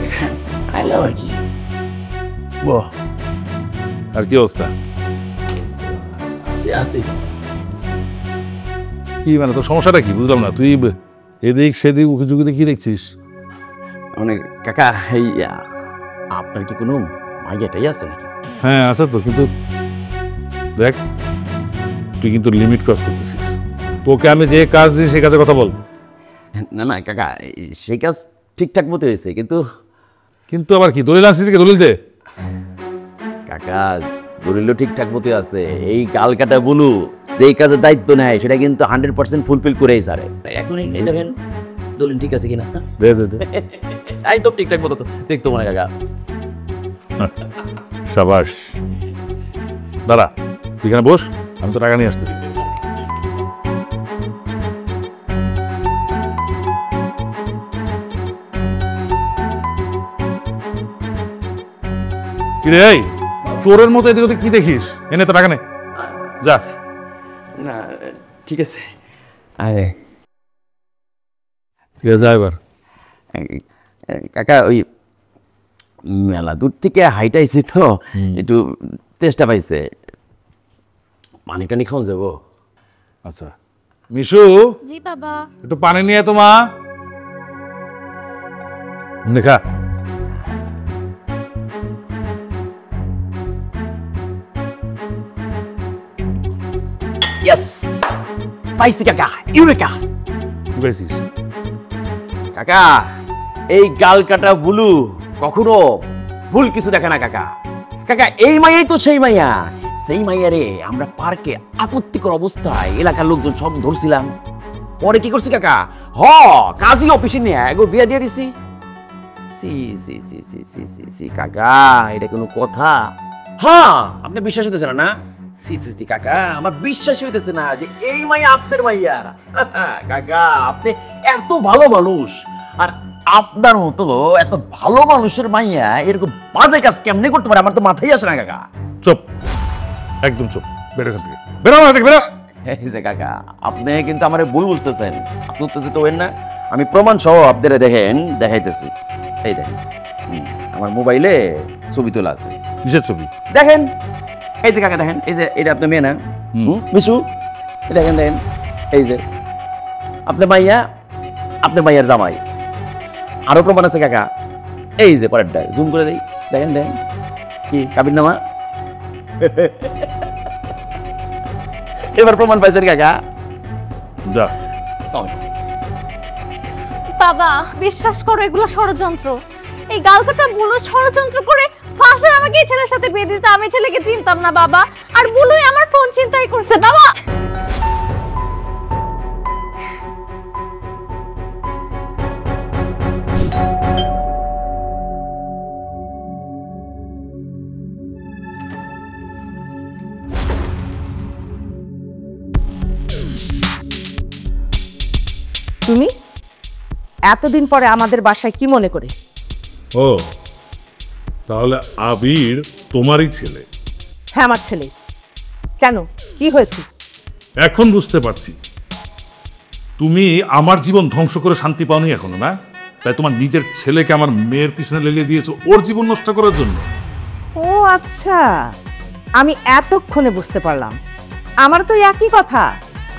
আইলাম আর কি। আর কি অবস্থা? আসি। কি মানে তোর সমস্যাটা কি বুঝলাম না? তুই এদিক সেদিক উঁকি ঝুঁকিতে কি দেখছিস? মানে কাকা এই আপনার কি কোনো মাইয়াটাই আছে নাকি? হ্যাঁ আছে তো, কিন্তু দেখ তুই কিন্তু লিমিট ক্রস করতেছিস। তোকে আমি যে কাজ দিই সেই কাজের কথা বল। না না কাকা, সেই কাজ ঠিকঠাক মতো হয়েছে, কিন্তু আবার কি দলিল আনছিস? দলিল দে। কাকা দলিলও ঠিকঠাক মতো আছে। এই গাল কাটা বলু যেই কাজের দায়িত্ব নেয় সেটা কিন্তু 100% ফুলফিল করেই সারে। এখন এই দেখেন দলিল ঠিক আছে কিনা। দে দে দে। একদম ঠিকঠাক মতো তো দেখতো মনে কাকা। সাবাস। দাঁড়া তুই এখানে বস, আমি তো টাকা নিয়ে আসতেছি। কিরে এই চোরের মতো এদিকে ওদিকে কি দেখিস? এনে তো টাকা নে, যা। না ঠিক আছে। আরে ঠিক আছে, যা এবার। কাকা ওই মেলা দূর থেকে হাইটাইছে তো একটু তেষ্টা পাইছে, পানি টানি খাওয়া যাবো? আচ্ছা মিশু, জি বাবা। একটু পানি নিয়ে তো মা। দেখা ইয়েস পাইছি কাকা, ইউরেকা। কি পাইছিস? কাকা এই গাল কাটা বুলু কখনো ভুল কিছু দেখে না কাকা। কাকা এই মাইয়াই তো সেই মাইয়া, সেই মাইয়ারে আমরা পার্কে আপত্তিকর অবস্থায় এলাকার লোকজন সব ধরছিলাম। পরে কি করছি কাকা, কাজী অফিসে নিয়ে এগো বিয়া দিয়ে দিছি। সি সি সি সি সি সি সি কাকা, এটা কোনো কথা? হ্যাঁ আপনি বিশ্বাস হইতেছে না? সি সি সি কাকা, আমার বিশ্বাস হইতেছে না যে এই মাইয়া আপনার মাইয়া। কাকা আপনি এত ভালো মানুষ, আর আপনার মতো এত ভালো মানুষের মাইয়া এরকম বাজে কাজ কেমনে করতে পারে আমার তো মাথায় আসে না কাকা। চুপ, একদম চুপ, বেরো এখান থেকে, বেরো না থেকে, বেরো। এই যে কাকা আপনি কিন্তু আমারে ভুল বুঝতেছেন, আপনি উত্তেজিত হবেন না। আমি প্রমাণ সহ আপনারা দেখেন দেখাইতেছি। এই দেখেন আমার মোবাইলে ছবি তোলা আছে। কিসের ছবি? দেখেন এই যে কাকা, দেখেন এই যে এটা আপনার মেয়ে না মিশু? দেখেন দেখেন এই যে আপনার মাইয়া, আপনার মাইয়ার জামাই। আরো প্রমাণ আছে কাকা, এই যে পরেরটা জুম করে দেই, দেখেন দেখেন কি কাবির নামা। এবার প্রমাণ পাইছেন কাকা? যা। বাবা বিশ্বাস করো এগুলো ষড়যন্ত্র। এই গালকাটা বুলু ষড়যন্ত্র করে ফাঁসে আমাকে এই ছেলের সাথে বিয়ে দিতে। আমি ছেলেকে চিনতাম না বাবা, আর বুলুই আমার ফোন চিন্তাই করছে বাবা। তুমি এতদিন পরে আমাদের বাসায় কি মনে করে? ও তাহলে আবির তোমারই ছেলে? হ্যাঁ আমার ছেলে। কেন, কি হয়েছে? এখন বুঝতে পারছি, তুমি আমার জীবন ধ্বংস করে শান্তি পাওনি এখনো, না? তাই তোমার নিজের ছেলেকে আমার মেয়ের পিছনে লেলিয়ে দিয়েছো ওর জীবন নষ্ট করার জন্য। ও আচ্ছা, আমি এতক্ষণে বুঝতে পারলাম। আমার তো একই কথা।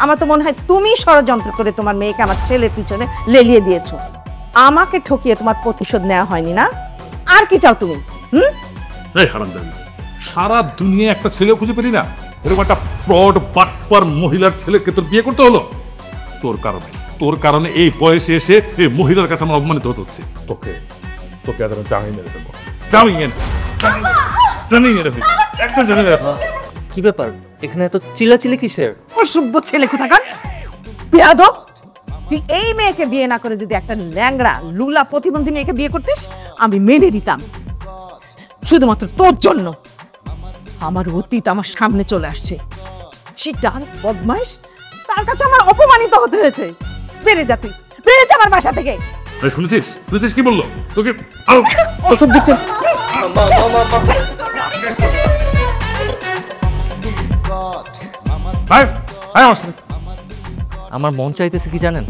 আমার তো মনে হয় তুমি ষড়যন্ত্র করে তোমার মেয়েকে আমার ছেলের পিছনে লেলিয়ে দিয়েছো। আমাকে ঠকিয়ে তোমার প্রতিশোধ নেওয়া হয়নি না? আর কি চাও তুমি? এই হারামজাদি, সারা দুনিয়া একটা ছেলে খুঁজে পেলি না? এরকম একটা ফ্রড বাটপার মহিলার ছেলেকে তোর বিয়ে করতে হলো তোর কারণে এই বয়সে এসে এই মহিলার কাছে আমার অপমানিত হতে হচ্ছে। তোকে আজ আমি জানি মেরে দেবো, জানি মেরে ফেলবো, একদম জানি মেরে ফেলবো। কি ব্যাপার, এখানে এত চিল্লাচিল্লি কিসের? অসভ্য ছেলে কোথাকার, বেয়াদব! তুই এই মেয়েকে বিয়ে না করে যদি একটা ল্যাংড়া লুলা প্রতিবন্ধী মেয়েকে বিয়ে করতিস, আমি মেনে দিতাম। শুধুমাত্র তোর জন্য আমার অতীত আমার সামনে চলে আসছে। চিটার বদমাইশ, তার কাছে আমার অপমানিত হতে হয়েছে। বেড়ে যা তুই, বেড়ে যা আমার বাসা থেকে। শুনেছিস কি বললো তোকে? ওসব দিচ্ছেন। আমার মন চাইতেছে কি জানেন?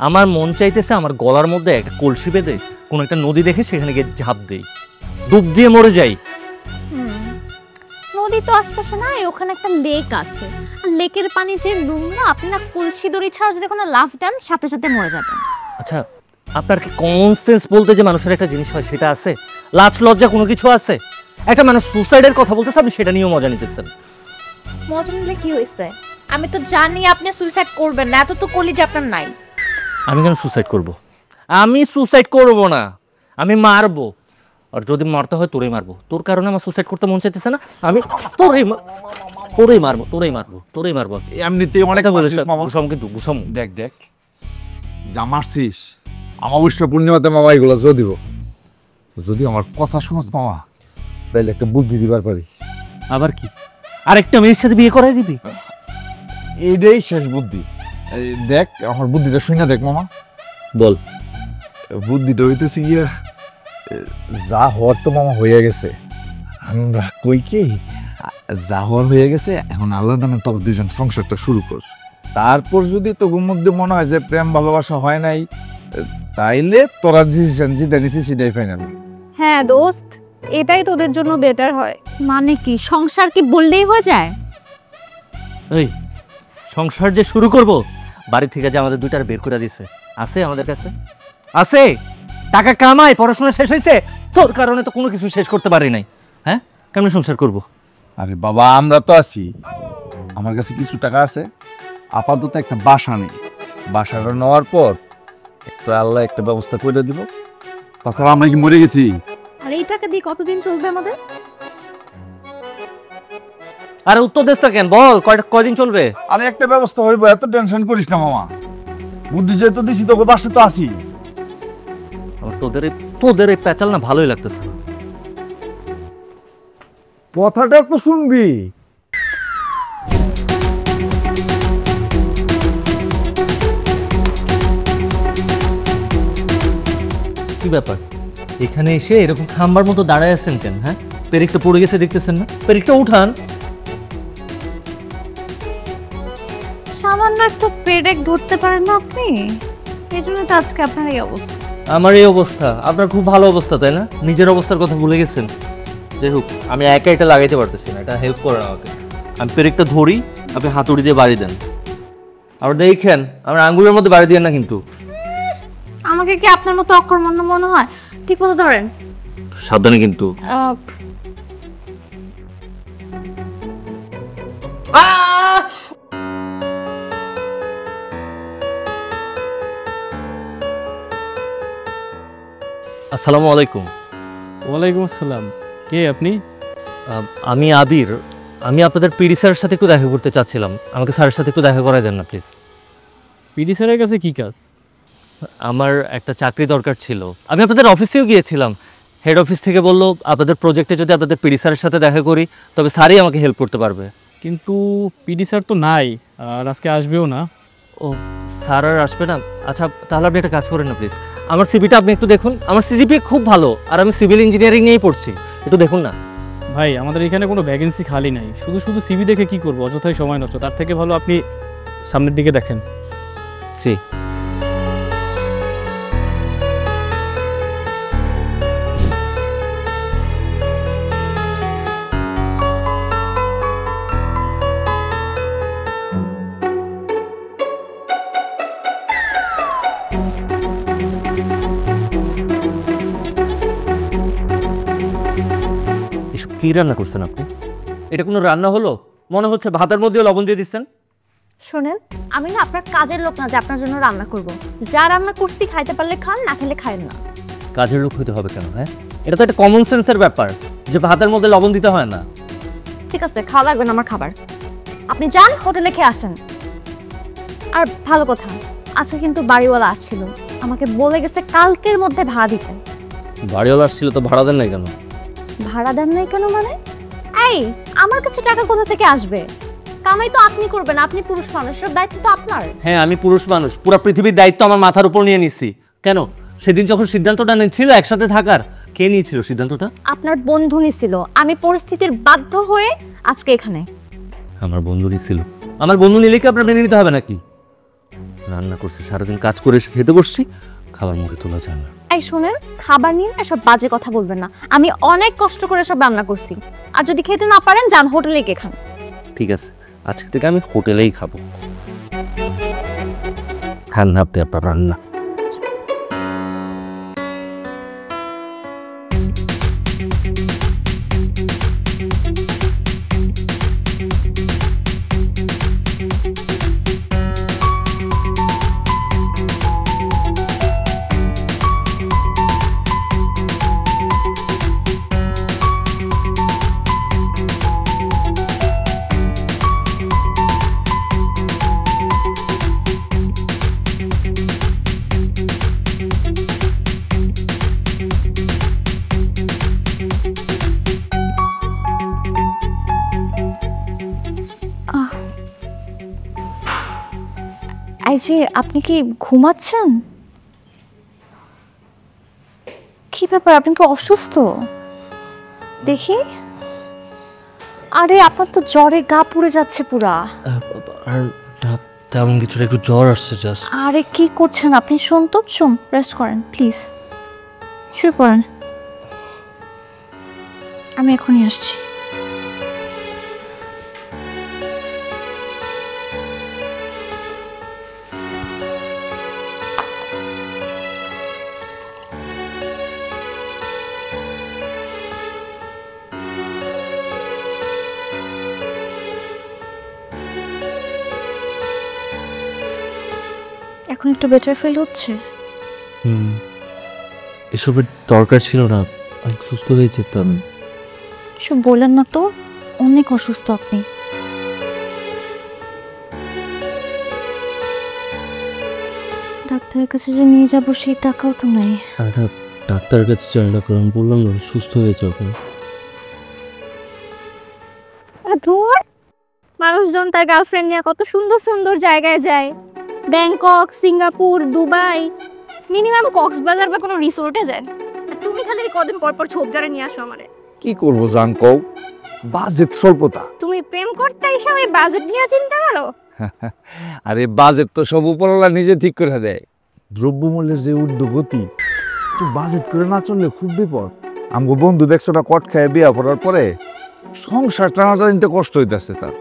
আমার মন চাইতেছে আমার গলার মধ্যে একটা কলসি বেঁধে কোন একটা নদী দেখে সেখানে গিয়ে ঝাঁপ দেই, ডুব দিয়ে মরে যাই। নদী তো আশপাশে নাই, ওখানে একটা লেক আছে। আর লেকের পানি যে নোংরা, আপনি না কলসি দড়ি ছাড়া যদি কোনো লাফ দেন সাথে সাথে মরে যাবেন। আচ্ছা, আপনার কি কমন সেন্স বলতে যে মানুষের একটা জিনিস হয় সেটা আছে? লাজ লজ্জা কোনো কিছু আছে? একটা মানুষ সুসাইডের কথা বলতেছে, আপনি সেটা নিয়েও মজা নিতেছেন। মজা নিলে কি হয়েছে? আমি তো জানি আপনি সুইসাইড করবেন না, এত তো কলিজা আপনার নাই। আমি কেন সুসাইড করব? আমি সুসাইড করব না, আমি মারবো। আর যদি মারতে হয় তোরেই মারবো। তোর কারণে আমার সুসাইড করতে মন চাইতেছে না, আমি তোরেই মারবো। এমনিতে অনেক বলেছিস মামা। কিন্তু গুছাম। দেখ যা মারছিস, অমাবস্যা পূর্ণিমাতে মামা এগুলো যদি আমার কথা শোনাস মামা, তাইলে একটা বুদ্ধি দিবার পারি। আবার কি? আরেকটা মেয়ের সাথে বিয়ে করাই দিবি? এইটাই শেষ বুদ্ধি। দেখ আমার বুদ্ধিটা শুনে দেখ মামা। বল। বুদ্ধিটা হইতেছে গিয়া, যা হওয়ার তো মামা হয়ে গেছে, আমরা কই কি যা হওয়ার হয়ে গেছে, এখন আল্লাহ নামে তোর দুজন সংসারটা শুরু কর। তারপর যদি তোর মধ্যে মনে হয় যে প্রেম ভালোবাসা হয় নাই, তাইলে তোরা ডিসিশন যেটা নিছিস সেটাই ফাইনাল। হ্যাঁ দোস্ত, এটাই তোদের জন্য বেটার হয়। মানে কি, সংসার কি বললেই হয়ে যায়? এই সংসার যে শুরু করব, বাড়ি থেকে যে আমাদের দুইটার বের করে দিছে, আছে আমাদের কাছে? আছে? টাকা কামাই, পড়াশোনা শেষ হয়েছে, তোর কারণে তো কোনো কিছু শেষ করতে পারি নাই। হ্যাঁ, কেমন সংসার করব? আরে বাবা, আমরা তো আছি, আমার কাছে কিছু টাকা আছে। আপাতত একটা বাসা নেই, বাসাটা নেওয়ার পর একটা আল্লাহ একটা ব্যবস্থা করে দিব। তাছাড়া আমরা কি মরে গেছি? আর এই টাকা দিয়ে কতদিন চলবে আমাদের? আরে উত্তর দেশ কেন, বল কয়দিন চলবে? আরে একটা ব্যবস্থা হইব, এত টেনশন করিস না মামা। বুদ্ধি যেহেতু দিছি তোকে, বাসে তো আছি। আমার তোদের এই প্যাচাল না ভালোই লাগতেছে। কথাটা তো শুনবি। কি ব্যাপার, এখানে এসে এরকম খাম্বার মতো দাঁড়ায় আছেন কেন? হ্যাঁ, পেরেকটা পড়ে গেছে দেখতেছেন না? পেরেকটা উঠান। সামান্য একটা পেরেক ধরতে পারেন না আপনি, এই জন্য তো আজকে আপনার এই অবস্থা। আমার এই অবস্থা, আপনার খুব ভালো অবস্থা তাই না? নিজের অবস্থার কথা ভুলে গেছেন। যাই হোক, আমি একা এটা লাগাইতে পারতেছি না, এটা হেল্প করেন আমাকে। আমি পেরেকটা ধরি, আপনি হাতুড়ি দিয়ে বাড়ি দেন। আবার দেখেন আমার আঙ্গুলের মধ্যে বাড়ি দিয়ে না কিন্তু। আমাকে কি আপনার মতো অকর্মণ্য মনে হয়? ঠিক মতো ধরেন, সাবধানে কিন্তু। আসসালামু আলাইকুম। ওয়ালাইকুম আসসালাম। কে আপনি? আমি আবির। আমি আপনাদের পিডি স্যারের সাথে একটু দেখা করতে চাচ্ছিলাম, আমাকে স্যারের সাথে একটু দেখা করাই দেন না প্লিজ। পিডি স্যারের কাছে কি কাজ? আমার একটা চাকরি দরকার ছিল। আমি আপনাদের অফিসেও গিয়েছিলাম, হেড অফিস থেকে বললো আপনাদের প্রজেক্টে যদি আপনাদের পিডি স্যারের সাথে দেখা করি তবে স্যারই আমাকে হেল্প করতে পারবে। কিন্তু পিডি স্যার তো নাই, আর আজকে আসবেও না। ও, স্যার আর আসবে না? আচ্ছা তাহলে আপনি একটা কাজ করেন না প্লিজ, আমার সিভিটা আপনি একটু দেখুন। আমার সিজিপিএ খুব ভালো, আর আমি সিভিল ইঞ্জিনিয়ারিং নিয়েই পড়ছি, একটু দেখুন না। ভাই, আমাদের এখানে কোনো ভ্যাকেন্সি খালি নাই, শুধু শুধু সিভি দেখে কি করবো, অযথাই সময় নষ্ট। তার থেকে ভালো আপনি সামনের দিকে দেখেন। সি কি রান্না করছেন আপনি? এটা কোনো রান্না হলো? মনে হচ্ছে ভাতের মধ্যেও লবণ দিয়ে দিচ্ছেন। শোনেন, আমি না আপনার কাজের লোক না যে আপনার জন্য রান্না করব। যা রান্না করছি খাইতে পারলে খান, না খেলে খায়েন না। কাজের লোক হইতে হবে কেন? হ্যাঁ, এটা তো একটা কমন সেন্সের ব্যাপার যে ভাতের মধ্যে লবণ দিতে হয় না। ঠিক আছে, খাওয়া লাগবে না আমার খাবার। আপনি যান, হোটেলে খেয়ে আসেন। আর ভালো কথা, আজকে কিন্তু বাড়িওয়ালা আসছিল, আমাকে বলে গেছে কালকের মধ্যে ভাড়া দিতে। বাড়িওয়ালা আসছিল তো ভাড়া দেন নাই কেন? ভাড়া দেন নাই কেন মানে? এই, আমার কাছে টাকা কোথা থেকে আসবে? কামাই তো আপনি করবেন, আপনি পুরুষ মানুষের দায়িত্ব তো আপনার। হ্যাঁ, আমি পুরুষ মানুষ, পুরো পৃথিবীর দায়িত্ব আমার মাথার উপর নিয়ে নিচ্ছি। কেন? সেদিন যখন সিদ্ধান্তটা নিয়েছিল একসাথে থাকার, কে নিয়েছিল সিদ্ধান্তটা? আপনার বন্ধু নিছিল, আমি পরিস্থিতির বাধ্য হয়ে আজকে এখানে। আমার বন্ধু নিছিল? আমার বন্ধু নিলে কি আপনার মেনে নিতে হবে নাকি? রান্না করছি, সারাদিন কাজ করে এসে খেতে বসছি, খাবার মুখে তোলা যায় না। এই শোনেন, খাবার নিয়ে এসব বাজে কথা বলবেন না। আমি অনেক কষ্ট করে সব রান্না করছি, আর যদি খেতে না পারেন যান হোটেলে গিয়ে খান। ঠিক আছে, আজকে থেকে আমি হোটেলেই খাবো। খান না আপনি আপনার রান্না। এই যে, আপনি কি ঘুমাচ্ছেন? কি ব্যাপার, আপনি কি অসুস্থ? দেখি। আরে আপনার তো জ্বরে গা পুড়ে যাচ্ছে পুরা। আর তেমন কিছু, একটু জ্বর আসছে জাস্ট। আরে কি করছেন আপনি? শুন, রেস্ট করেন প্লিজ, শুয়ে পড়েন, আমি এখনই আসছি। এখন একটু বেটার ফিল হচ্ছে? এসবের দরকার ছিল না, আমি সুস্থ হয়ে যেতাম। সব বলেন না তো, অনেক অসুস্থ আপনি। ডাক্তারের কাছে যে নিয়ে যাবো সেই টাকাও তো নাই। ডাক্তারের কাছে চাইলে কারণ বললাম না সুস্থ হয়ে যাবো। ধুর, মানুষজন তার গার্লফ্রেন্ড নিয়ে কত সুন্দর সুন্দর জায়গায় যায়, Bangkok, Singapore, Dubai, minimum Cox's Bazar বা কোনো রিসোর্টে যায়। তুমি খালি কদিন পর পর ছোপজারে নিয়ে আসো আমারে। কি করবো জান কও, বাজেট স্বল্পতা। তুমি প্রেম করতে এসব এই বাজেট নিয়ে চিন্তা করো? আরে বাজেট তো সব উপরওয়ালা নিজে ঠিক করে দেয়। দ্রব্যমূল্যের যে ঊর্ধ্বগতি, একটু বাজেট করে না চললে খুব বিপদ। আমগো বন্ধু দেখছো না, কট খায় বিয়া করার পরে সংসার টানাটানিতে কষ্ট হইতেছে তার।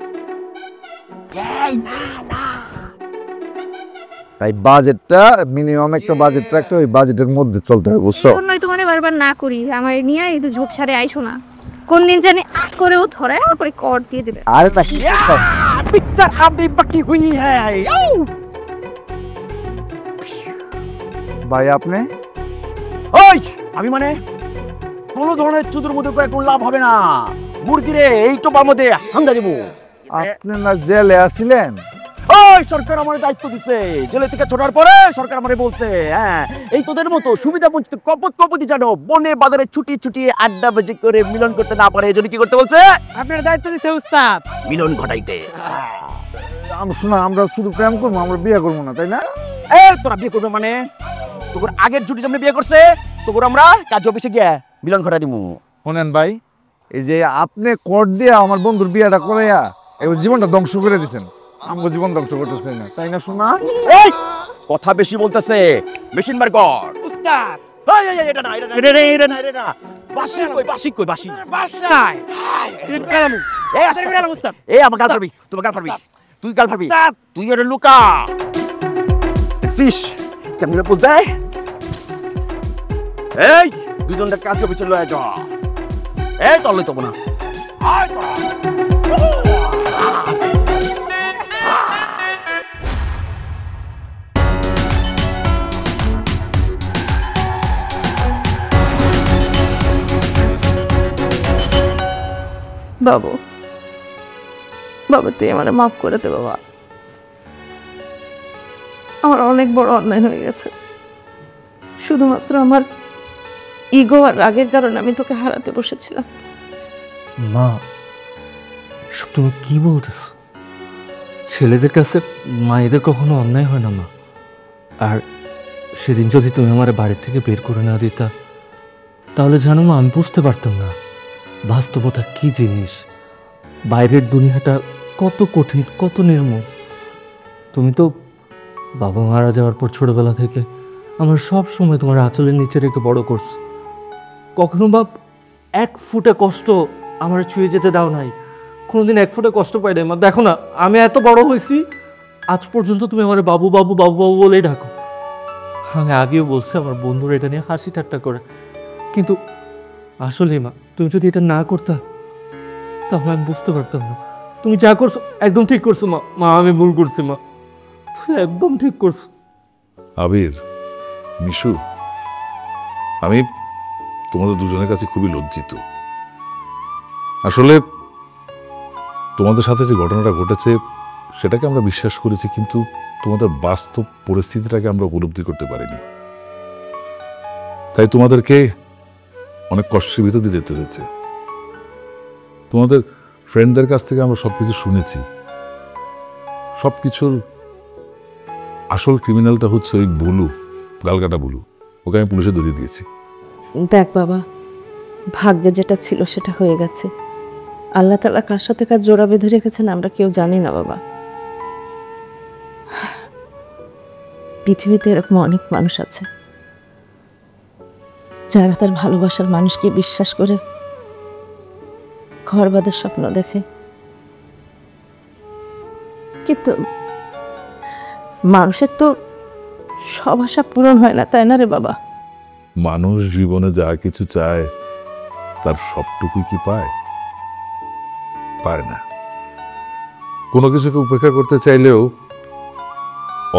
তাই বাজেটটা মিনিমাম একটা বাজেট রাখতে, ওই বাজেটের মধ্যে চলতে হবে, বুঝছো? নয় তোমারে বারবার না করি, আমার নিয়ে এই তো ঝোপ ছাড়ে আইসো না। কোন দিন জানি করেও ধরে তারপরে কর দিয়ে দিবে। আরে তা কি পিকচার আবি বাকি হুই হ্যায়। ভাই আপনি? ওই আমি মানে কোনো ধরনের চুদুর মধ্যে করে কোনো লাভ হবে না। মুরগিরে এই টোপার মধ্যে হাঙ্গা দিব। আপনি না জেলে আছিলেন? ওই সরকার আমার দায়িত্ব দিছে, জেলে থেকে ছোটার পরে সরকার আমারে বলছে, হ্যাঁ এই তোদের মতো সুবিধা বঞ্চিত কপতি জানো বনে বাজারে ছুটি আড্ডা বাজি করে মিলন করতে না পারে, এজন্য কি করতে বলছে? আপনার দায়িত্ব দিছে উস্তাদ, মিলন ঘটাইতে। শোনা, আমরা শুধু প্রেম করবো, আমরা বিয়ে করবো না, তাই না? তোরা বিয়ে করবে মানে? তোর আগের জুটি যেমন বিয়ে করছে তোর আমরা কাজ অফিসে গিয়ে মিলন ঘটাই দিমু। শোনেন ভাই, এই যে আপনি কোর্ট দিয়ে আমার বন্ধুর বিয়েটা করাইয়া এই জীবনটা ধ্বংস করে দিচ্ছেন, আমার জীবন ধ্বংস করতেছে না, তাই না? শোনা, এই কথা বেশি বলতেছে, মেশিন বার কর উস্তাদ। এটা না বাসি কই বাসি বাসায় এই আমার গাল পারবি, তোমার গাল পারবি, তুই গাল পারবি, তুই ওরে লুকা ফিশ কেমন বুঝতে। এই দুজনটা কাজ অফিসে লয়ে যা, এই তলে তব না বাবু, বাবা তুই আমার মাফ করে দে বাবা, আমার অনেক বড় অন্যায় হয়ে গেছে। শুধুমাত্র আমার ইগো আর রাগের কারণে আমি তোকে হারাতে বসেছিলাম। মা, এসব তুমি কি বলতেছ? ছেলেদের কাছে মায়েদের কখনো অন্যায় হয় না মা। আর সেদিন যদি তুমি আমার বাড়ি থেকে বের করে না দিতা, তাহলে জানো মা, আমি বুঝতে পারতাম না বাস্তবতা কি জিনিস, বাইরের দুনিয়াটা কত কঠিন, কত নির্মম। তুমি তো বাবা মারা যাওয়ার পর ছোটবেলা থেকে আমার সব সময় তোমার আঁচলের নিচে রেখে বড় করছো। কখনো বাপ এক ফুটে কষ্ট আমার ছুঁয়ে যেতে দাও নাই, কোনোদিন এক ফুটে কষ্ট পাই নাই মা। দেখো না, আমি এত বড় হয়েছি, আজ পর্যন্ত তুমি আমার বাবু বাবু বাবু বাবু বলেই ডাকো। আমি আগেও বলছি আমার বন্ধুরা এটা নিয়ে হাসি ঠাট্টা করে, কিন্তু আসলে মা তুমি যদি এটা না করতা তাহলে আমি বুঝতে পারতাম না। তুমি যা করছো একদম ঠিক করছো মা। মা আমি ভুল করছি মা, তুমি একদম ঠিক করছো। আবির, মিশু, আমি তোমাদের দুজনের কাছে খুবই লজ্জিত। আসলে তোমাদের সাথে যে ঘটনাটা ঘটেছে সেটাকে আমরা বিশ্বাস করেছি, কিন্তু তোমাদের বাস্তব পরিস্থিতিটাকে আমরা উপলব্ধি করতে পারিনি। তাই তোমাদেরকে অনেক কষ্টের ভিতর দিয়ে যেতে হয়েছে। তোমাদের ফ্রেন্ডদের কাছ থেকে আমরা সবকিছু শুনেছি। সবকিছুর আসল ক্রিমিনালটা হচ্ছে ওই বুলু, গালকাটা বুলু। ওকে আমি পুলিশে ধরিয়ে দিয়েছি। দেখ বাবা, ভাগ্যে যেটা ছিল সেটা হয়ে গেছে। আল্লাহ তাআলা কার সাথে কার জোড়া বেঁধে রেখেছেন আমরা কেউ জানি না বাবা। পৃথিবীতে এরকম অনেক মানুষ আছে যারা তার ভালোবাসার মানুষকে বিশ্বাস করে ঘর বাঁধার স্বপ্ন দেখে, কিন্তু মানুষের তো সব আশা পূরণ হয় না, তাই না রে বাবা? মানুষ জীবনে যা কিছু চায় তার সবটুকুই কি পায়? পায় না। কোনো কিছুকে উপেক্ষা করতে চাইলেও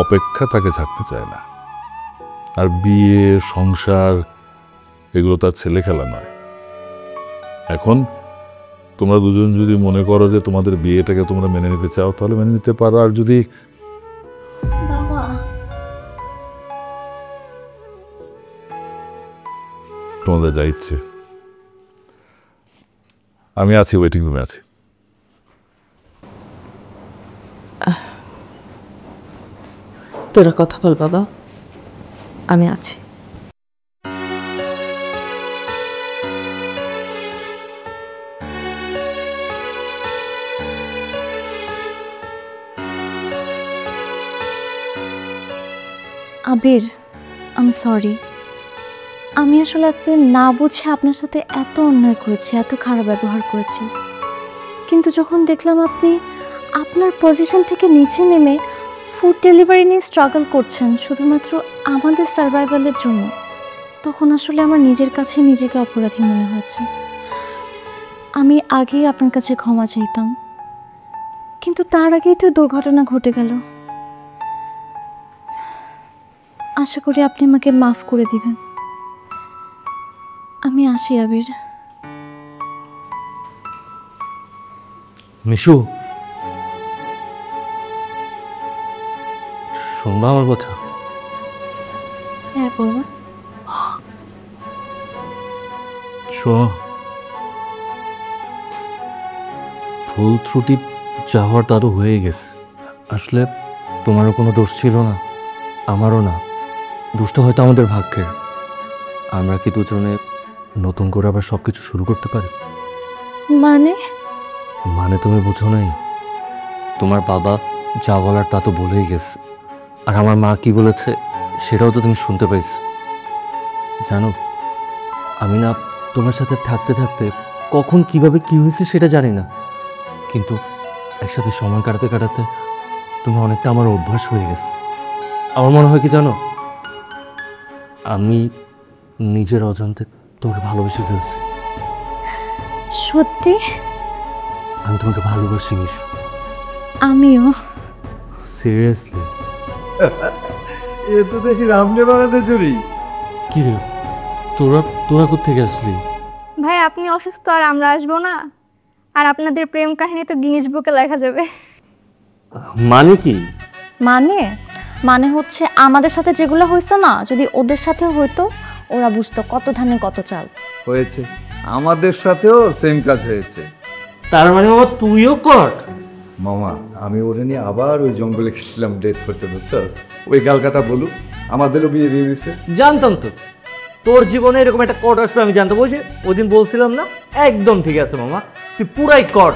অপেক্ষা তাকে ছাড়তে চায় না। আর বিয়ে, সংসার এগুলো তার ছেলে খেলা নয়। এখন তোমরা দুজন যদি মনে করো যে তোমাদের বিয়েটাকে তোমরা মেনে নিতে চাও তাহলে মেনে নিতে পারো, আর যদি তোমাদের যা ইচ্ছে। আমি আছি, ওয়েটিং রুমে আছি। তোরা কথা বল বাবা, আমি আছি। আবির, আই এম সরি। আমি আসলে আজকে না বুঝে আপনার সাথে এত অন্যায় করেছি, এত খারাপ ব্যবহার করেছি। কিন্তু যখন দেখলাম আপনি আপনার পজিশন থেকে নিচে নেমে ফুড ডেলিভারি নিয়ে স্ট্রাগল করছেন শুধুমাত্র আমাদের সার্ভাইভালের জন্য, তখন আসলে আমার নিজের কাছে নিজেকে অপরাধী মনে হয়েছে। আমি আগেই আপনার কাছে ক্ষমা চাইতাম, কিন্তু তার আগেই তো দুর্ঘটনা ঘটে গেল। আশা করি আপনি আমাকে মাফ করে দিবেন। আমি আসি আবির। মিশু, শুনবা আমার কথা? হ্যাঁ বাবা। শোনো, ভুল ত্রুটি যা হওয়ার তা তো হয়ে গেছে। আসলে তোমারও কোনো দোষ ছিল না, আমারও না। দোষটা হয়তো আমাদের ভাগ্যের। আমরা কি দুজনে নতুন করে আবার সব কিছু শুরু করতে পারি? মানে তুমি বুঝো নাই? তোমার বাবা যা বলার তা তো বলেই গেছে, আর আমার মা কি বলেছে সেটাও তো তুমি শুনতে পাইছো। জানো, আমি না তোমার সাথে থাকতে থাকতে কখন কিভাবে কি হয়েছে সেটা জানি না, কিন্তু একসাথে সময় কাটাতে কাটাতে তুমি অনেকটা আমার অভ্যাস হয়ে গেছে। আমার মনে হয় কি জানো, আমি নিজের অজান্তে তোমাকে ভালোবেসে ফেলছি। সত্যি? আমি তোমাকে ভালোবাসি মিশু। আমিও। সিরিয়াসলি? এ তো দেখি রামনে বাগাতে চুরি। কি রে, তোরা কোত্থেকে আসলি? ভাই আপনি অসুস্থ আর আমরা আসবো না? আর আপনাদের প্রেম কাহিনী তো গিনিস বুকে লেখা যাবে। মানে কি? মানে হচ্ছে আমাদের সাথে যেগুলো হয়েছে না, যদি ওদের সাথেও হইতো ওরা বুঝতো কত ধানে কত চাল। হয়েছে, আমাদের সাথেও সেম কাজ হয়েছে। তার মানে বাবা তুইও কট? মামা আমি ওরে নিয়ে আবার ওই জঙ্গলে গেছিলাম ডেট করতে, বুঝছস? ওই গালকাটা বলু আমাদেরও বিয়ে দিয়ে দিছে। জানতাম তো তোর জীবনে এরকম একটা কট আসবে, আমি জানতাম। বলছি ওই দিন বলছিলাম না, একদম ঠিক আছে মামা, তুই পুরাই কট।